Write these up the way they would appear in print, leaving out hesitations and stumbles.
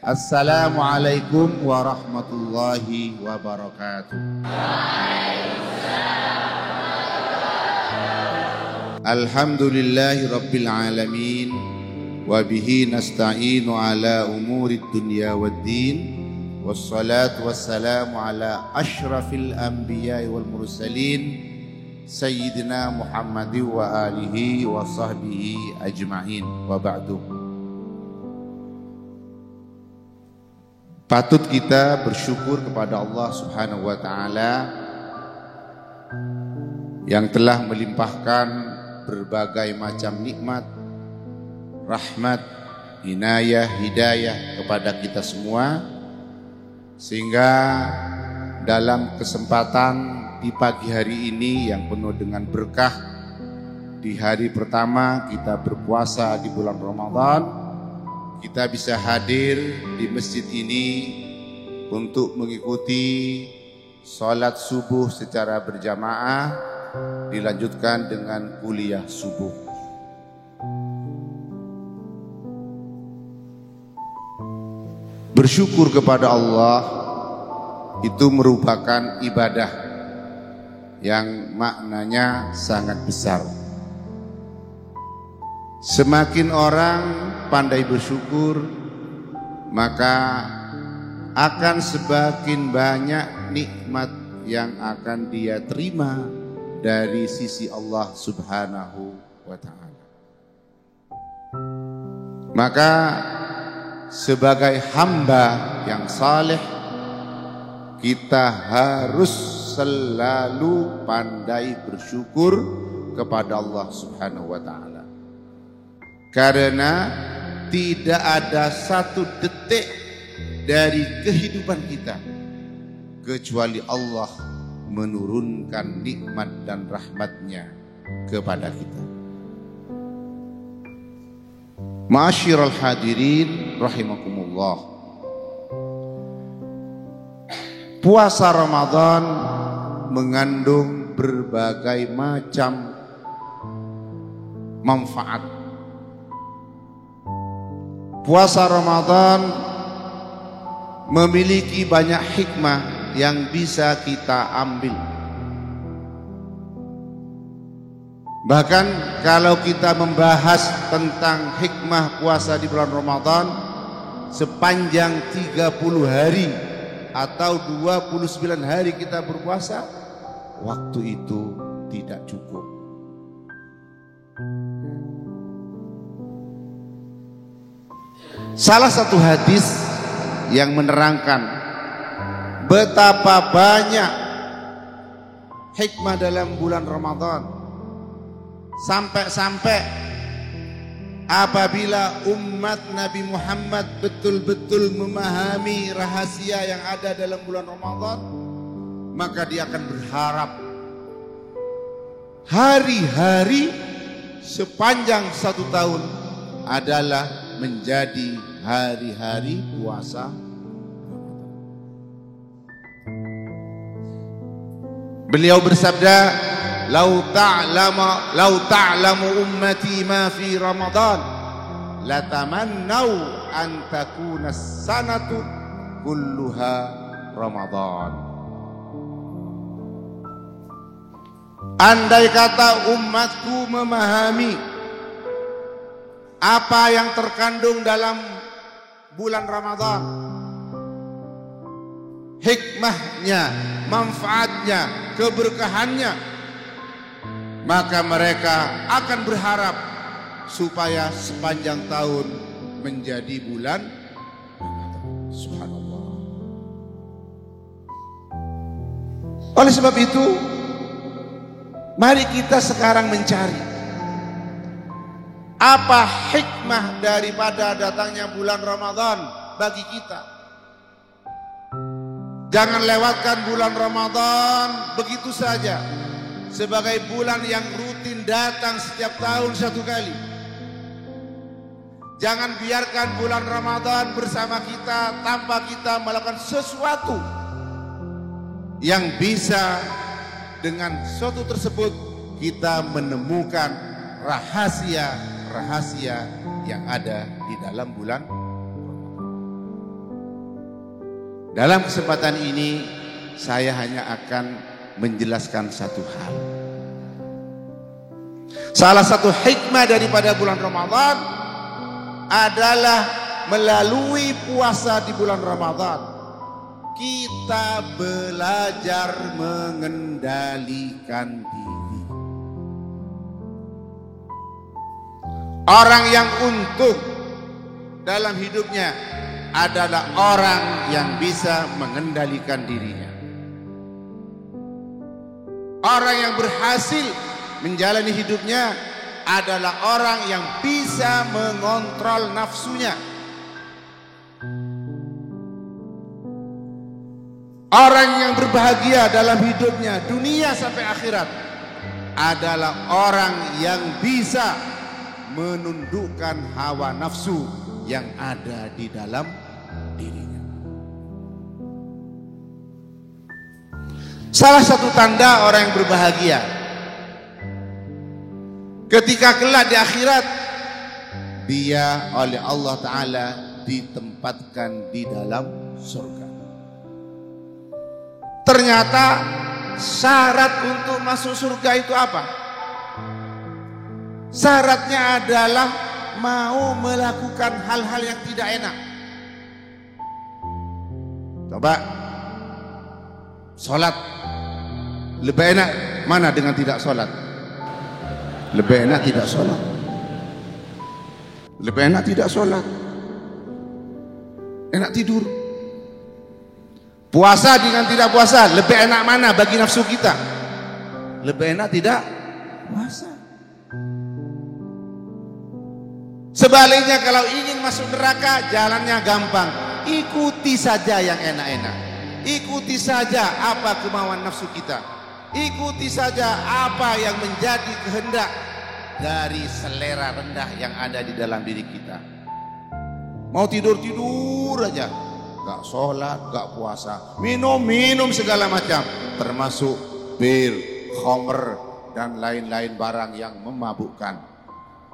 Assalamualaikum warahmatullahi wabarakatuh. Alhamdulillahi rabbil alamin. Wabihi nasta'inu ala umurid dunya waddin. Wassalatu wassalamu ala ashrafil anbiya'i wal mursalin Sayyidina Muhammadin wa alihi wa sahbihi ajma'in. Wa ba'du. Patut kita bersyukur kepada Allah Subhanahu wa ta'ala yang telah melimpahkan berbagai macam nikmat, rahmat, inayah, hidayah kepada kita semua, sehingga dalam kesempatan di pagi hari ini yang penuh dengan berkah, di hari pertama kita berpuasa di bulan Ramadan, kita bisa hadir di masjid ini untuk mengikuti sholat subuh secara berjamaah, dilanjutkan dengan kuliah subuh. Bersyukur kepada Allah itu merupakan ibadah yang maknanya sangat besar. Semakin orang pandai bersyukur, maka akan semakin banyak nikmat yang akan dia terima dari sisi Allah Subhanahu wa ta'ala. Maka sebagai hamba yang saleh, kita harus selalu pandai bersyukur kepada Allah Subhanahu wa ta'ala. Karena tidak ada satu detik dari kehidupan kita kecuali Allah menurunkan nikmat dan rahmatnya kepada kita. Ma'asyiral hadirin rahimakumullah. Puasa Ramadan mengandung berbagai macam manfaat. Puasa Ramadan memiliki banyak hikmah yang bisa kita ambil. Bahkan kalau kita membahas tentang hikmah puasa di bulan Ramadan sepanjang 30 hari atau 29 hari kita berpuasa, waktu itu tidak cukup. Salah satu hadis yang menerangkan betapa banyak hikmah dalam bulan Ramadan, sampai-sampai apabila umat Nabi Muhammad betul-betul memahami rahasia yang ada dalam bulan Ramadan, maka dia akan berharap hari-hari sepanjang 1 tahun adalah menjadi hari-hari puasa. Beliau bersabda, "Lau ta'lamu ummati ma fi Ramadan, latamannau an takuna sanatu kulluha Ramadan." Andai kata umatku memahami apa yang terkandung dalam bulan Ramadan, hikmahnya, manfaatnya, keberkahannya, maka mereka akan berharap supaya sepanjang tahun menjadi bulan Ramadan. Subhanallah. Oleh sebab itu, mari kita sekarang mencari apa hikmah daripada datangnya bulan Ramadan bagi kita. Jangan lewatkan bulan Ramadan begitu saja sebagai bulan yang rutin datang setiap tahun 1 kali. Jangan biarkan bulan Ramadan bersama kita tanpa kita melakukan sesuatu yang bisa dengan sesuatu tersebut kita menemukan rahasia yang ada di dalam bulan Ramadan. Dalam kesempatan ini saya hanya akan menjelaskan satu hal. Salah satu hikmah daripada bulan Ramadan adalah melalui puasa di bulan Ramadan kita belajar mengendalikan diri. Orang yang untung dalam hidupnya adalah orang yang bisa mengendalikan dirinya. Orang yang berhasil menjalani hidupnya adalah orang yang bisa mengontrol nafsunya. Orang yang berbahagia dalam hidupnya dunia sampai akhirat adalah orang yang bisa menundukkan hawa nafsu yang ada di dalam dirinya. Salah satu tanda orang yang berbahagia ketika kelak di akhirat, dia oleh Allah Ta'ala ditempatkan di dalam surga. Ternyata syarat untuk masuk surga itu apa? Syaratnya adalah mau melakukan hal-hal yang tidak enak. Coba sholat, lebih enak mana dengan tidak sholat? Lebih enak tidak sholat. Lebih enak tidak sholat. Enak tidur. Puasa dengan tidak puasa, lebih enak mana bagi nafsu kita? Lebih enak tidak puasa. Sebaliknya kalau ingin masuk neraka, jalannya gampang. Ikuti saja yang enak-enak. Ikuti saja apa kemauan nafsu kita. Ikuti saja apa yang menjadi kehendak dari selera rendah yang ada di dalam diri kita. Mau tidur-tidur aja, gak sholat, gak puasa, minum-minum segala macam, termasuk bir, khamr, dan lain-lain barang yang memabukkan.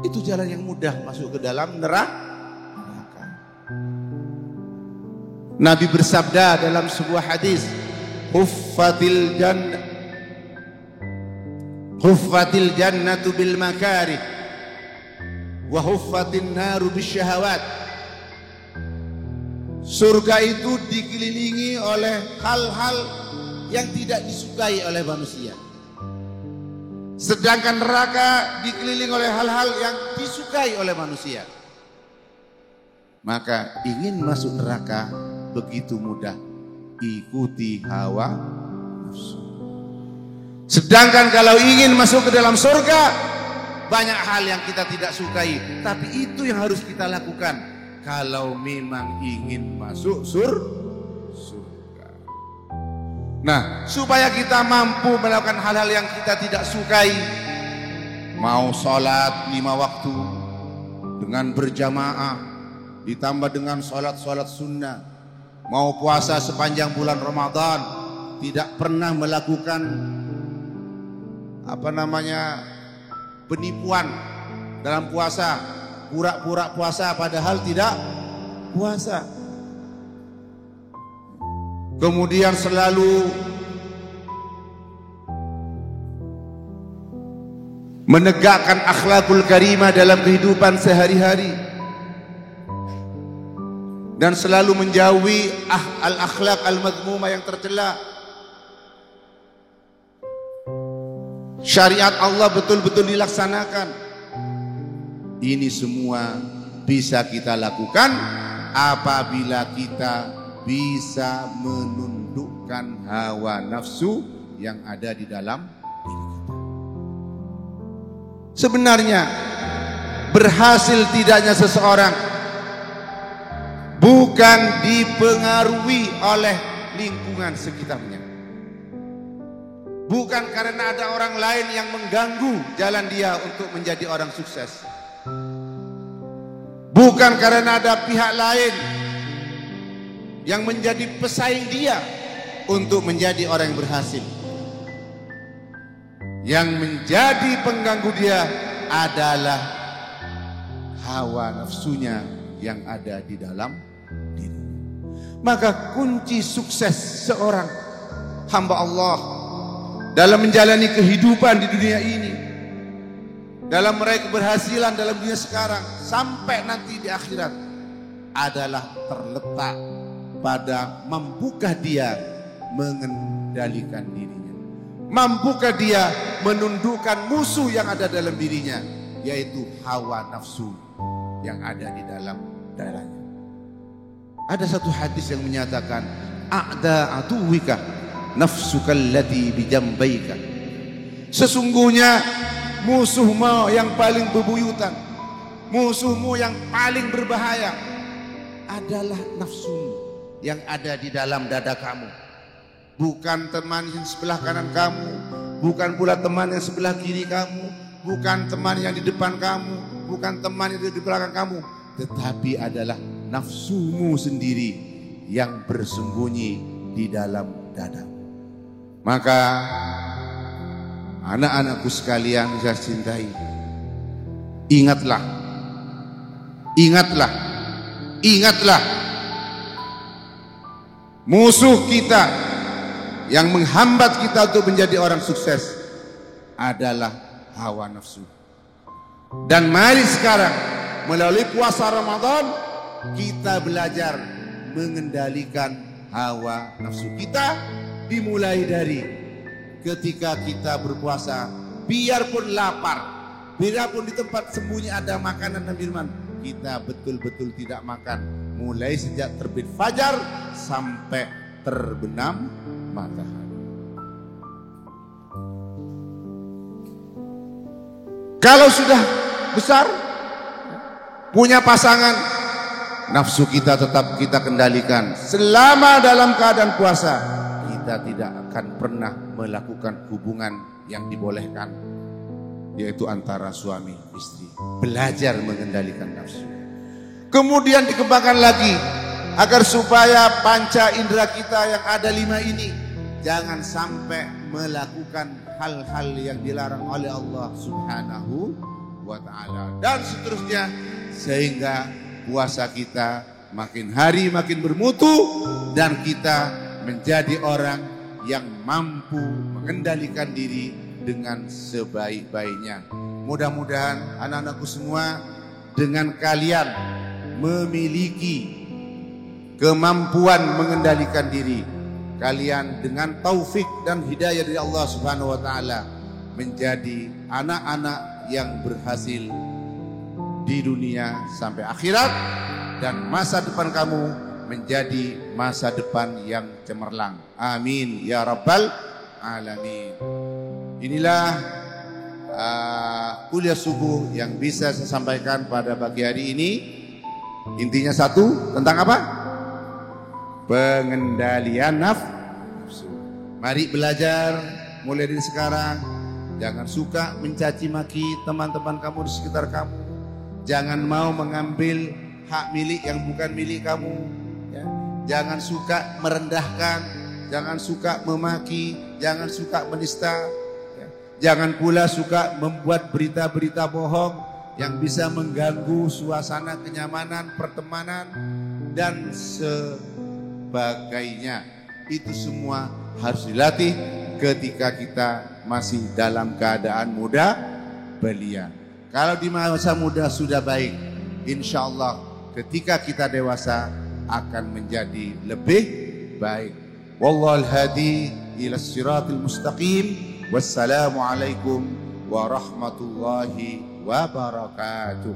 Itu jalan yang mudah masuk ke dalam neraka. Nabi bersabda dalam sebuah hadis, huffatil jannatu bil makarih wa huffatin naru bisyahawat. Surga itu dikelilingi oleh hal-hal yang tidak disukai oleh manusia, sedangkan neraka dikelilingi oleh hal-hal yang disukai oleh manusia. Maka ingin masuk neraka begitu mudah, ikuti hawa nafsu. Sedangkan kalau ingin masuk ke dalam surga, banyak hal yang kita tidak sukai, tapi itu yang harus kita lakukan kalau memang ingin masuk surga. Nah, supaya kita mampu melakukan hal-hal yang kita tidak sukai, mau sholat 5 waktu dengan berjamaah, ditambah dengan sholat-sholat sunnah, mau puasa sepanjang bulan Ramadan, tidak pernah melakukan penipuan dalam puasa, pura-pura puasa padahal tidak puasa. Kemudian selalu menegakkan akhlakul karimah dalam kehidupan sehari-hari dan selalu menjauhi al-akhlak al-madhmumah yang tercela. Syariat Allah betul-betul dilaksanakan. Ini semua bisa kita lakukan apabila kita bisa menundukkan hawa nafsu yang ada di dalam diri kita. Sebenarnya berhasil tidaknya seseorang bukan dipengaruhi oleh lingkungan sekitarnya. Bukan karena ada orang lain yang mengganggu jalan dia untuk menjadi orang sukses. Bukan karena ada pihak lain yang menjadi pesaing dia untuk menjadi orang yang berhasil. Yang menjadi pengganggu dia adalah hawa nafsunya yang ada di dalam diri. Maka kunci sukses seorang hamba Allah dalam menjalani kehidupan di dunia ini, dalam meraih keberhasilan dalam dunia sekarang sampai nanti di akhirat, adalah terletak pada mampukah dia mengendalikan dirinya, mampukah dia menundukkan musuh yang ada dalam dirinya, yaitu hawa nafsu yang ada di dalam darahnya. Ada satu hadis yang menyatakan, a'da aduwika nafsuka allati bijambaika. Sesungguhnya musuhmu yang paling bebuyutan, musuhmu yang paling berbahaya adalah nafsumu yang ada di dalam dada kamu. Bukan teman yang sebelah kanan kamu, bukan pula teman yang sebelah kiri kamu, bukan teman yang di depan kamu, bukan teman yang di belakang kamu, tetapi adalah nafsumu sendiri yang bersembunyi di dalam dada. Maka anak-anakku sekalian saya cintai, ingatlah, ingatlah, ingatlah, musuh kita yang menghambat kita untuk menjadi orang sukses adalah hawa nafsu. Dan mari sekarang melalui puasa Ramadan kita belajar mengendalikan hawa nafsu kita. Dimulai dari ketika kita berpuasa, biarpun lapar, biarpun di tempat sembunyi ada makanan dan minuman, kita betul-betul tidak makan. Mulai sejak terbit fajar sampai terbenam matahari. Kalau sudah besar, punya pasangan, nafsu kita tetap kita kendalikan. Selama dalam keadaan puasa, kita tidak akan pernah melakukan hubungan yang dibolehkan, yaitu antara suami istri. Belajar mengendalikan nafsu. Kemudian dikembangkan lagi agar supaya panca indera kita yang ada 5 ini jangan sampai melakukan hal-hal yang dilarang oleh Allah Subhanahu wa ta'ala, dan seterusnya, sehingga puasa kita makin hari makin bermutu dan kita menjadi orang yang mampu mengendalikan diri dengan sebaik-baiknya. Mudah-mudahan anak-anakku semua, dengan kalian memiliki kemampuan mengendalikan diri, kalian dengan taufik dan hidayah dari Allah Subhanahu wa ta'ala menjadi anak-anak yang berhasil di dunia sampai akhirat, dan masa depan kamu menjadi masa depan yang cemerlang. Amin ya rabbal alamin. Inilah kuliah subuh yang bisa saya sampaikan pada pagi hari ini. Intinya satu, tentang apa? Pengendalian nafsu. Mari belajar mulai dari sekarang. Jangan suka mencaci maki teman-teman kamu di sekitar kamu. Jangan mau mengambil hak milik yang bukan milik kamu. Ya. Jangan suka merendahkan, jangan suka memaki, jangan suka menista. Ya. Jangan pula suka membuat berita-berita bohong yang bisa mengganggu suasana kenyamanan, pertemanan, dan sebagainya. Itu semua harus dilatih ketika kita masih dalam keadaan muda belia. Kalau di masa muda sudah baik, insya Allah ketika kita dewasa akan menjadi lebih baik. Wallahul hadi ila siratil mustaqim. Wassalamualaikum warahmatullahi wabarakatuh.